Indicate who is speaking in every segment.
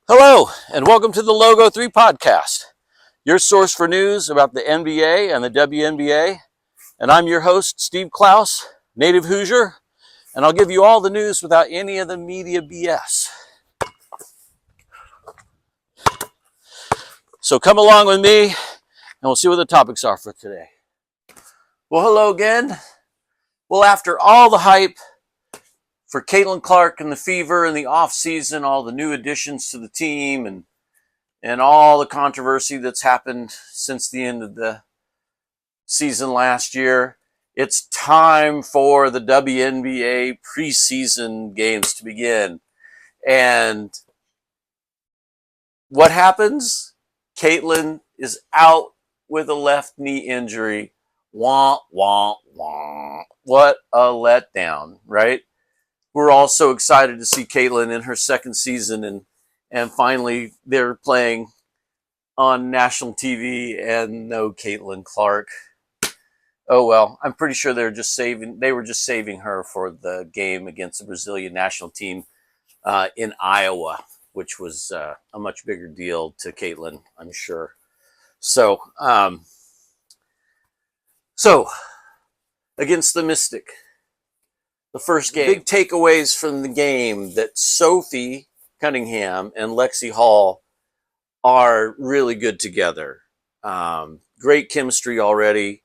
Speaker 1: Hello, and welcome to the Logo 3 podcast, your source for news about the NBA and the WNBA. And I'm your host, Steve Klaus, native Hoosier, and I'll give you all the news without any of the media BS. So come along with me, and we'll see what the topics are for today. Well, hello again. Well, after all the hype for Caitlin Clark and the Fever in the off-season, all the new additions to the team, and all the controversy that's happened since the end of the season last year, it's time for the WNBA preseason games to begin. And what happens? Caitlin is out with a left knee injury. Wah, wah, wah. What a letdown, right? We're all so excited to see Caitlin in her second season, and finally they're playing on national TV, and no Caitlin Clark. Oh well, I'm pretty sure they were just saving her for the game against the Brazilian national team in Iowa, which was a much bigger deal to Caitlin, I'm sure. So, against the Mystic, the first game. Big takeaways from the game that Sophie Cunningham and Lexi Hall are really good together. Great chemistry already.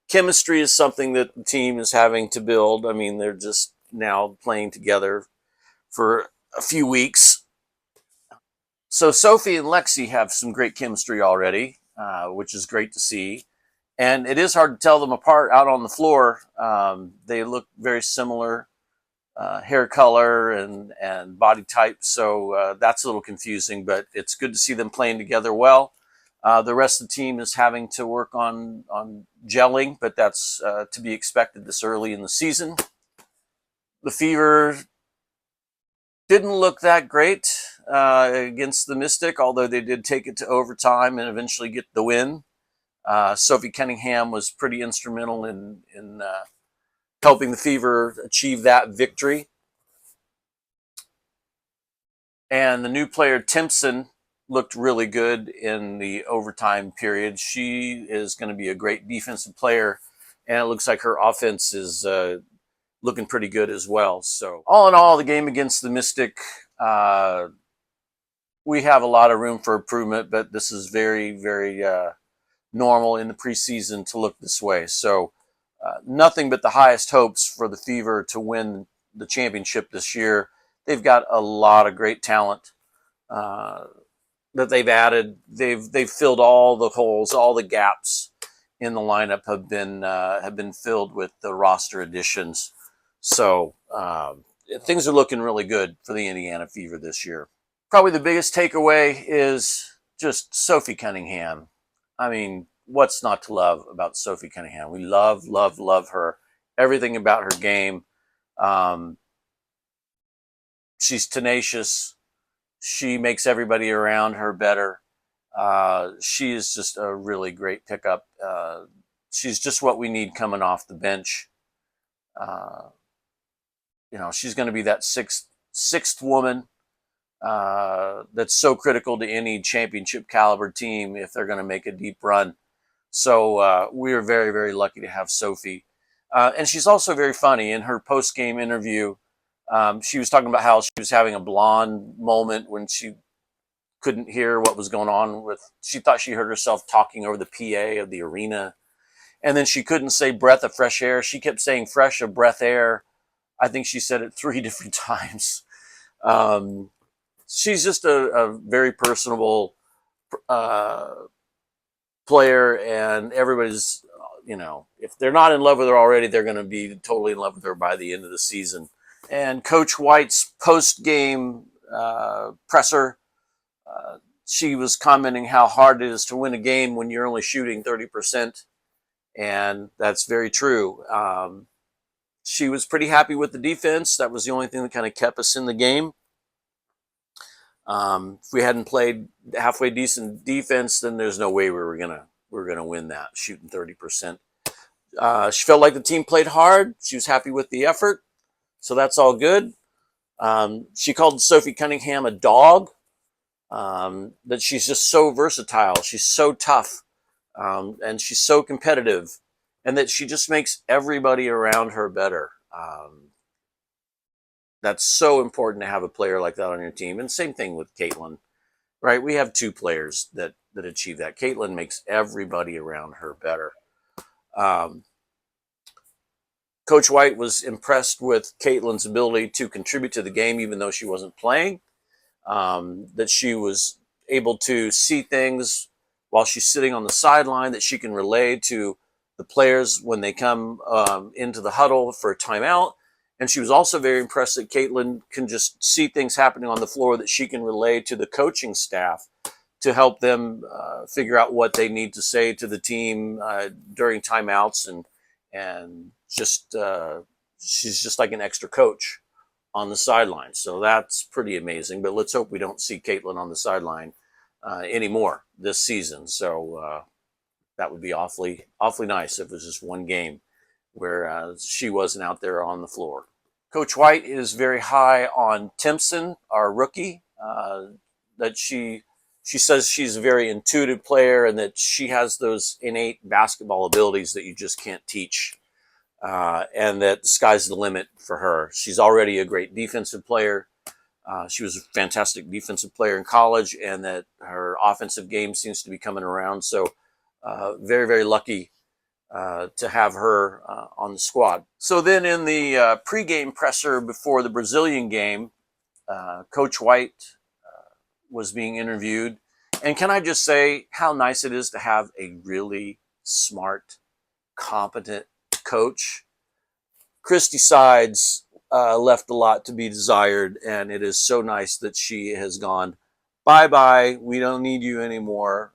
Speaker 1: Chemistry is something that the team is having to build. I mean, they're just now playing together for a few weeks. So Sophie and Lexi have some great chemistry already, which is great to see. And it is hard to tell them apart out on the floor. They look very similar, hair color and body type. So that's a little confusing, but it's good to see them playing together well. The rest of the team is having to work on gelling, but that's to be expected this early in the season. The Fever didn't look that great against the Mystic, although they did take it to overtime and eventually get the win. Sophie Cunningham was pretty instrumental in helping the Fever achieve that victory. And the new player, Timpson, looked really good in the overtime period. She is going to be a great defensive player, and it looks like her offense is looking pretty good as well. So all in all, the game against the Mystic, we have a lot of room for improvement, but this is very, very normal in the preseason to look this way. So nothing but the highest hopes for the Fever to win the championship this year. They've got a lot of great talent that they've added. They've filled all the holes, all the gaps in the lineup have been filled with the roster additions. So things are looking really good for the Indiana Fever this year. Probably the biggest takeaway is just Sophie Cunningham. I mean, what's not to love about Sophie Cunningham? We love her. Everything about her game. She's tenacious. She makes everybody around her better. She is just a really great pickup. She's just what we need coming off the bench. She's going to be that sixth woman that's so critical to any championship caliber team if they're going to make a deep run. So we are very, very lucky to have Sophie. And she's also very funny. In her post-game interview, she was talking about how she was having a blonde moment when she couldn't hear what was going on she thought she heard herself talking over the PA of the arena. And then she couldn't say breath of fresh air. She kept saying fresh of breath air. I think she said it 3 different times. She's just a very personable player, and everybody's, if they're not in love with her already, they're going to be totally in love with her by the end of the season. And Coach White's post-game presser, she was commenting how hard it is to win a game when you're only shooting 30%, and that's very true. She was pretty happy with the defense. That was the only thing that kind of kept us in the game. If we hadn't played halfway decent defense, then there's no way we were gonna win that, shooting 30%. She felt like the team played hard. She was happy with the effort, so that's all good. She called Sophie Cunningham a dog, that she's just so versatile. She's so tough, and she's so competitive, and that she just makes everybody around her better. That's so important to have a player like that on your team. And same thing with Caitlin, right? We have two players that achieve that. Caitlin makes everybody around her better. Um, Coach White was impressed with Caitlin's ability to contribute to the game, even though she wasn't playing. That she was able to see things while she's sitting on the sideline that she can relay to the players when they come into the huddle for a timeout. And she was also very impressed that Caitlin can just see things happening on the floor that she can relay to the coaching staff to help them figure out what they need to say to the team during timeouts, and just she's just like an extra coach on the sideline. So that's pretty amazing. But let's hope we don't see Caitlin on the sideline anymore this season. So that would be awfully nice if it was just one game where she wasn't out there on the floor. Coach White is very high on Timpson, our rookie. That she says she's a very intuitive player and that she has those innate basketball abilities that you just can't teach. And that the sky's the limit for her. She's already a great defensive player. She was a fantastic defensive player in college, and that her offensive game seems to be coming around. So very, very lucky to have her on the squad. So then in the pregame presser before the Brazilian game, Coach White was being interviewed. And can I just say how nice it is to have a really smart, competent coach. Christy Sides left a lot to be desired, and it is so nice that she has gone, bye-bye, we don't need you anymore.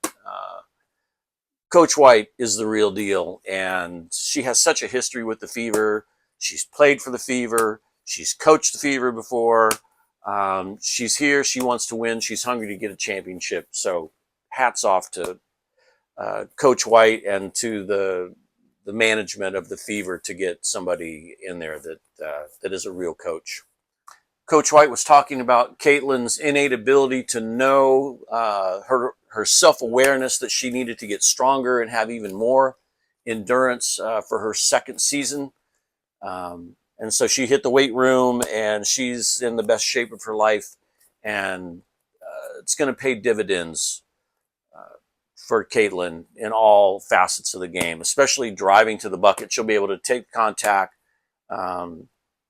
Speaker 1: Coach White is the real deal, and she has such a history with the Fever. She's played for the Fever. She's coached the Fever before. She's here. She wants to win. She's hungry to get a championship. So hats off to Coach White and to the management of the Fever to get somebody in there that is a real coach. Coach White was talking about Caitlin's innate ability to know her self-awareness, that she needed to get stronger and have even more endurance for her second season. And so she hit the weight room, and she's in the best shape of her life, and it's going to pay dividends for Caitlin in all facets of the game, especially driving to the bucket. She'll be able to take contact,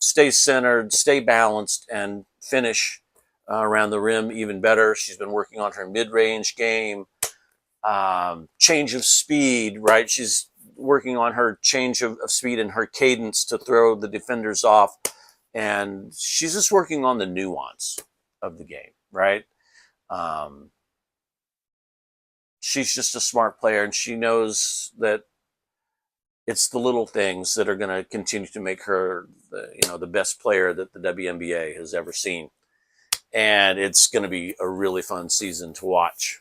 Speaker 1: stay centered, stay balanced, and finish around the rim even better. She's been working on her mid-range game, change of speed, right? She's working on her change of speed and her cadence to throw the defenders off. And she's just working on the nuance of the game, right? She's just a smart player, and she knows that it's the little things that are going to continue to make her the best player that the WNBA has ever seen. And it's going to be a really fun season to watch.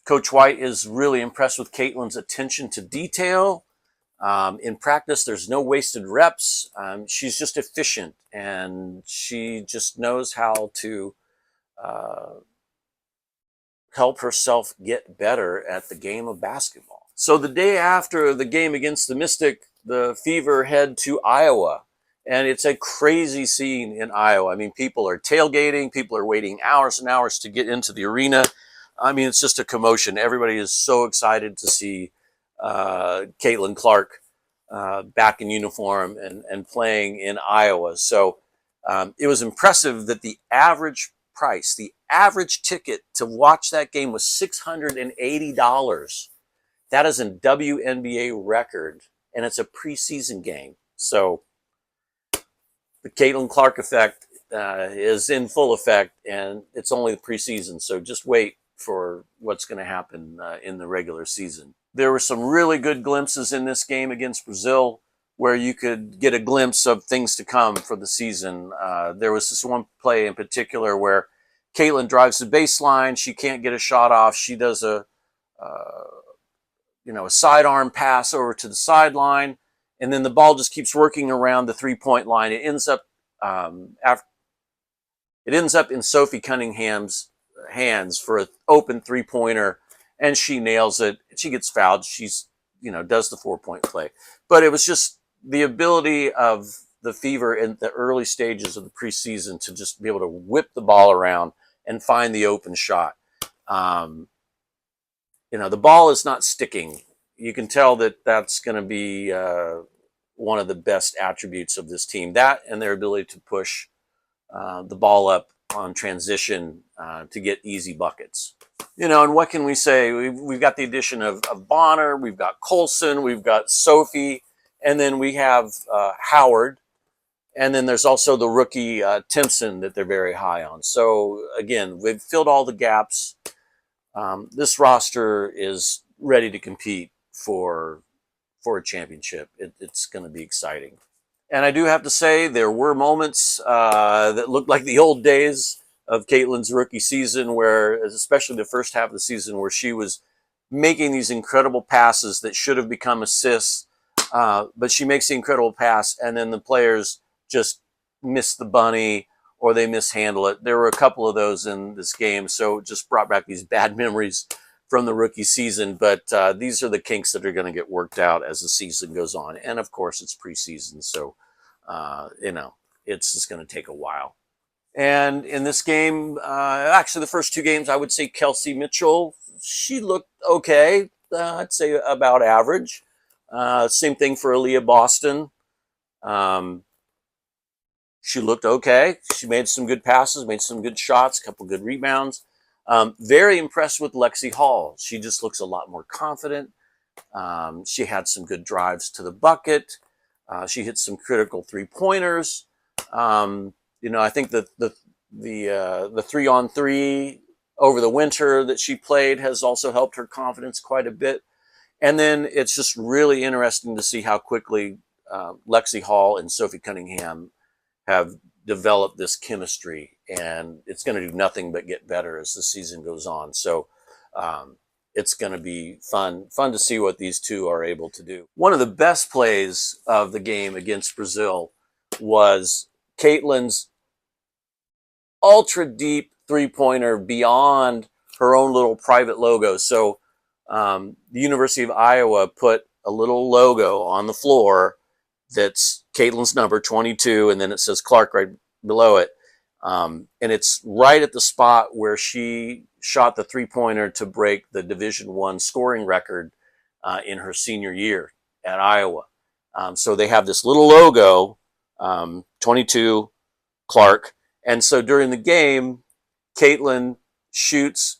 Speaker 1: Coach White is really impressed with Caitlin's attention to detail. In practice, there's no wasted reps. She's just efficient, and she just knows how to help herself get better at the game of basketball. So the day after the game against the Mystic, the Fever head to Iowa. And it's a crazy scene in Iowa. I mean, people are tailgating. People are waiting hours and hours to get into the arena. I mean, it's just a commotion. Everybody is so excited to see Caitlin Clark back in uniform and playing in Iowa. So it was impressive that the average price, the average ticket to watch that game was $680. That is a WNBA record, and it's a preseason game. So the Caitlin Clark effect is in full effect, and it's only the preseason. So just wait for what's going to happen in the regular season. There were some really good glimpses in this game against Brazil where you could get a glimpse of things to come for the season. There was this one play in particular where Caitlin drives the baseline. She can't get a shot off. She does a sidearm pass over to the sideline, and then the ball just keeps working around the three-point line. It ends up It ends up in Sophie Cunningham's hands for an open 3-pointer, and she nails it. She gets fouled. She's, does the 4-point play. But it was just the ability of the Fever in the early stages of the preseason to just be able to whip the ball around and find the open shot. The ball is not sticking. You can tell that that's going to be one of the best attributes of this team. That and their ability to push the ball up on transition to get easy buckets. And what can we say? We've got the addition of Bonner, we've got Colson, we've got Sophie, and then we have Howard. And then there's also the rookie Timpson that they're very high on. So again, we've filled all the gaps. This roster is ready to compete for a championship. It's going to be exciting. And I do have to say, there were moments that looked like the old days of Caitlin's rookie season, where, especially the first half of the season, where she was making these incredible passes that should have become assists, but she makes the incredible pass, and then the players just miss the bunny or they mishandle it. There were a couple of those in this game, so it just brought back these bad memories from the rookie season. But these are the kinks that are going to get worked out as the season goes on. And of course, it's preseason, so it's just going to take a while. And in this game, actually the first two games, I would say Kelsey Mitchell, she looked okay. I'd say about average. Same thing for Aaliyah Boston. She looked okay. She made some good passes, made some good shots, a couple good rebounds. Very impressed with Lexi Hall. She just looks a lot more confident. She had some good drives to the bucket. She hit some critical 3-pointers. I think that the 3-on-3 over the winter that she played has also helped her confidence quite a bit. And then it's just really interesting to see how quickly Lexi Hall and Sophie Cunningham have developed this chemistry, and it's going to do nothing but get better as the season goes on. So it's going to be fun to see what these two are able to do. One of the best plays of the game against Brazil was Caitlin's ultra deep 3-pointer beyond her own little private logo. So the University of Iowa put a little logo on the floor that's Caitlin's number 22, and then it says Clark right below it. And it's right at the spot where she shot the 3-pointer to break the Division I scoring record in her senior year at Iowa. So they have this little logo, 22 Clark. And so during the game, Caitlin shoots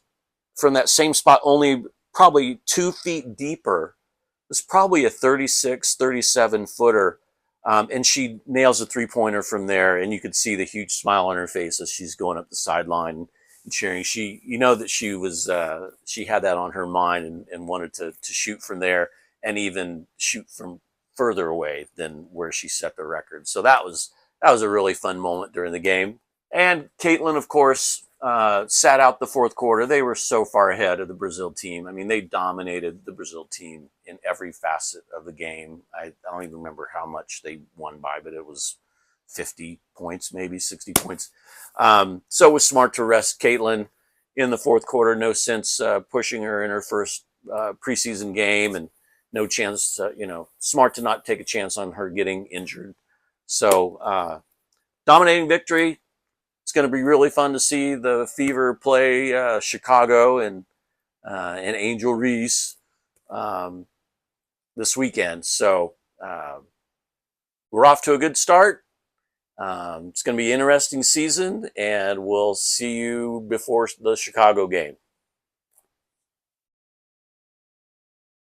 Speaker 1: from that same spot, only probably 2 feet deeper. It's probably a 36, 37 footer. And she nails a 3-pointer from there, and you could see the huge smile on her face as she's going up the sideline and cheering. That she had that on her mind and wanted to shoot from there and even shoot from further away than where she set the record. So that was a really fun moment during the game. And Caitlin, of course, sat out the fourth quarter. They were so far ahead of the Brazil team. I mean, they dominated the Brazil team in every facet of the game. I don't even remember how much they won by, but it was 50 points, maybe 60 points. So it was smart to rest Caitlin in the fourth quarter. No sense pushing her in her first preseason game, and no chance, smart to not take a chance on her getting injured. So dominating victory. It's going to be really fun to see the Fever play Chicago and Angel Reese this weekend. So we're off to a good start. It's going to be an interesting season, and we'll see you before the Chicago game.